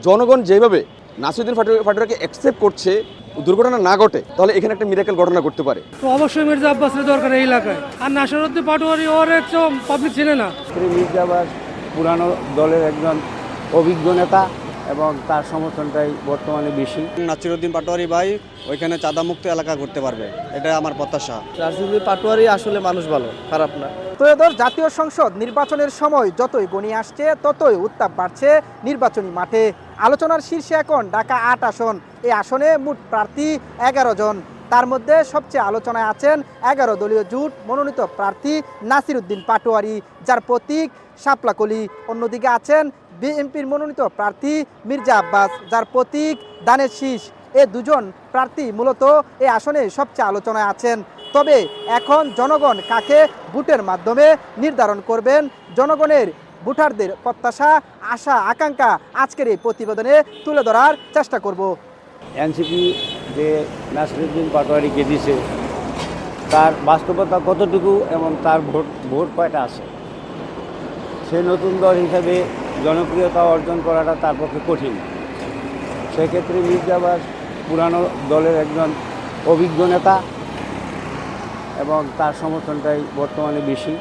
জনগণ যেভাবে নাসিরুদ্দিন পাটোয়ারিকে অ্যাকসেপ্ট করছে, দুর্ঘটনা না ঘটে, তাহলে এখানে একটা মিরাকেল ঘটনা ঘটতে পারে। তো অবশ্যই মির্জা আব্বাসের দরকার এই এলাকায়। আর নাসিরুদ্দিন পাটোয়ারি ওর একদম পাবলিক চেনে না। মির্জা আব্বাস পুরানো দলের একজন অভিজ্ঞ নেতা এবং তার সমর্থনটাই বর্তমানে বেশি। নাসিরুদ্দিন পাটোয়ারি ভাই ওইখানে চাঁদামুক্ত এলাকা করতে পারবে, এটা আমার প্রত্যাশা। নাসিরুদ্দিন পাটোয়ারি আসলে মানুষ ভালো, খারাপ না। ত্রয়োদশ জাতীয় সংসদ নির্বাচনের সময় যতই গণিয়ে আসছে ততই উত্তাপ বাড়ছে নির্বাচনী মাঠে। আলোচনার শীর্ষে এখন ঢাকা ৮ আসন। এই আসনে মোট প্রার্থী ১১ জন। তার মধ্যে সবচেয়ে আলোচনায় আছেন ১১ দলীয় জোট মনোনীত প্রার্থী নাসিরুদ্দিন পাটোয়ারি, যার প্রতীক শাপলাকলি। অন্যদিকে আছেন বিএনপির মনোনীত প্রার্থী মির্জা আব্বাস, যার প্রতীক ধানের শীষ। এ দুজন প্রার্থী মূলত এই আসনে সবচেয়ে আলোচনায় আছেন। তবে এখন জনগণ কাকে ভোটের মাধ্যমে নির্ধারণ করবেন, জনগণের ভোটারদের প্রত্যাশা, আশা, আকাঙ্ক্ষা আজকের এই প্রতিবেদনে তুলে ধরার চেষ্টা করব। এনসিপি যে নাসিরুদ্দিন পাটোয়ারিকে দিছে তার বাস্তবতা কতটুকু এবং তার ভোট কয়টা আছে, সে নতুন দল হিসাবে জনপ্রিয়তা অর্জন করাটা তার পক্ষে কঠিন। সেক্ষেত্রে মির্জা আব্বাস পুরানো দলের একজন অভিজ্ঞ নেতা এবং তার সমর্থনটাই বর্তমানে বেশি।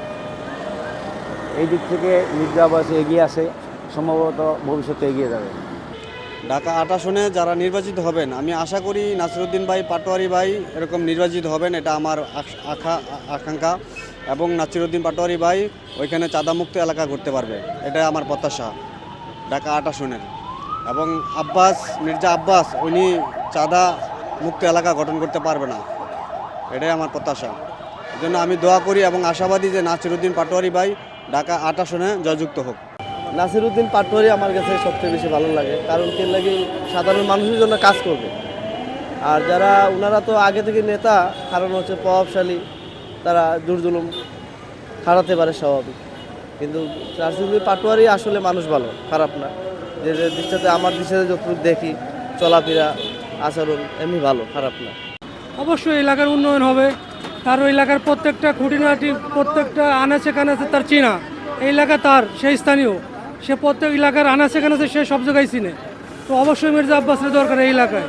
এই দিক থেকে মির্জা আব্বাস এগিয়ে আছে, সম্ভবত ভবিষ্যতে এগিয়ে যাবে। ঢাকা ৮ আসনে যারা নির্বাচিত হবেন, আমি আশা করি নাসিরুদ্দিন ভাই পাটোয়ারি ভাই এরকম নির্বাচিত হবেন, এটা আমার আকাঙ্ক্ষা। এবং নাসিরুদ্দিন পাটোয়ারি ভাই ওইখানে চাঁদামুক্ত এলাকা করতে পারবে, এটা আমার প্রত্যাশা ঢাকা ৮ আসনের। এবং মির্জা আব্বাস উনি চাঁদা মুক্ত এলাকা গঠন করতে পারবে না, এটাই আমার প্রত্যাশা। এই জন্য আমি দোয়া করি এবং আশাবাদী যে নাসিরুদ্দিন পাটোয়ারি ভাই ঢাকা ৮ আসনে জয়যুক্ত হোক। নাসিরুদ্দিন পাটোয়ারি আমার কাছে সবচেয়ে বেশি ভালো লাগে, কারণ কি লাগে সাধারণ মানুষের জন্য কাজ করবে। আর যারা ওনারা তো আগে থেকে নেতা, কারণ হচ্ছে প্রভাবশালী, তারা জুলুম খাটাতে পারে স্বাভাবিক। কিন্তু নাসিরুদ্দিন পাটোয়ারি আসলে মানুষ ভালো, খারাপ না। যে দৃষ্টিতে আমার দৃষ্টিতে যতটুকু দেখি চলাফেরা আচরণ এমনি ভালো, খারাপ না। অবশ্যই এলাকার উন্নয়ন হবে। তার ওই এলাকার প্রত্যেকটা খুঁটিনাটি, প্রত্যেকটা আনাচে কানাচে তার চেনা। এই এলাকা তার, সেই স্থানীয়, সে প্রত্যেক এলাকার আনাচে কানাচে সে সব জায়গায় চিনে। তো অবশ্যই মির্জা আব্বাসের দরকার এই এলাকায়।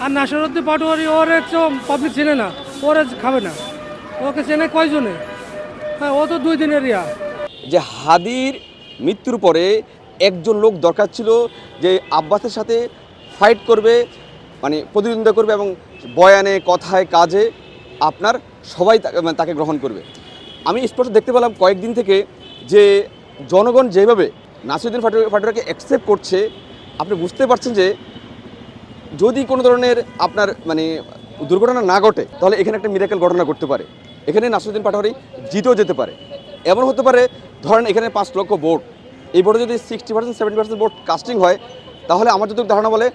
আর নাসিরুদ্দিন পাটোয়ারি ওর একদম পাবলিক চেনে না, ওরে খাবে না। ওকে চেনে কয়জনে? হ্যাঁ, ও তো 2 দিনের ইয়া। যে হাদির মৃত্যুর পরে একজন লোক দরকার ছিল যে আব্বাসের সাথে ফাইট করবে, মানে প্রতিদ্বন্দ্বিতা করবে এবং বয়ানে, কথায়, কাজে আপনার সবাই তাকে গ্রহণ করবে। আমি স্পষ্ট দেখতে পেলাম কয়েকদিন থেকে যে জনগণ যেভাবে নাসিরুদ্দিন পাটোয়ারিকে অ্যাকসেপ্ট করছে, আপনি বুঝতে পারছেন যে যদি কোনো ধরনের আপনার মানে দুর্ঘটনা না ঘটে, তাহলে এখানে একটা মিরাকেল ঘটনা ঘটতে পারে। এখানে নাসিরুদ্দিন পাটোয়ারি জিতেও যেতে পারে। এমন হতে পারে, ধরেন এখানে 5 লক্ষ ভোট, এই ভোটে যদি 60% 70% ভোট কাস্টিং হয়, তাহলে আমার যতটুকু ধারণা বলে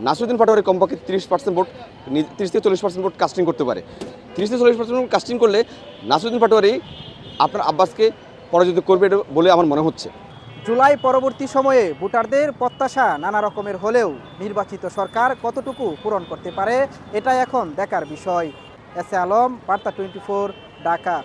নাসিরুদ্দিন পাটোয়ারি কমপক্ষে 30% ভোট, 30 থেকে 40% ভোট কাস্টিং করতে পারে। 30 থেকে 40% ভোট কাস্টিং করলে নাসিরুদ্দিন পাটোয়ারি আপনার আব্বাসকে পরাজিত করবে বলে আমার মনে হচ্ছে। জুলাই পরবর্তী সময়ে ভোটারদের প্রত্যাশা নানা রকমের হলেও নির্বাচিত সরকার কতটুকু পূরণ করতে পারে, এটাই এখন দেখার বিষয়। এস এ আলম, বার্তা 24, ঢাকা।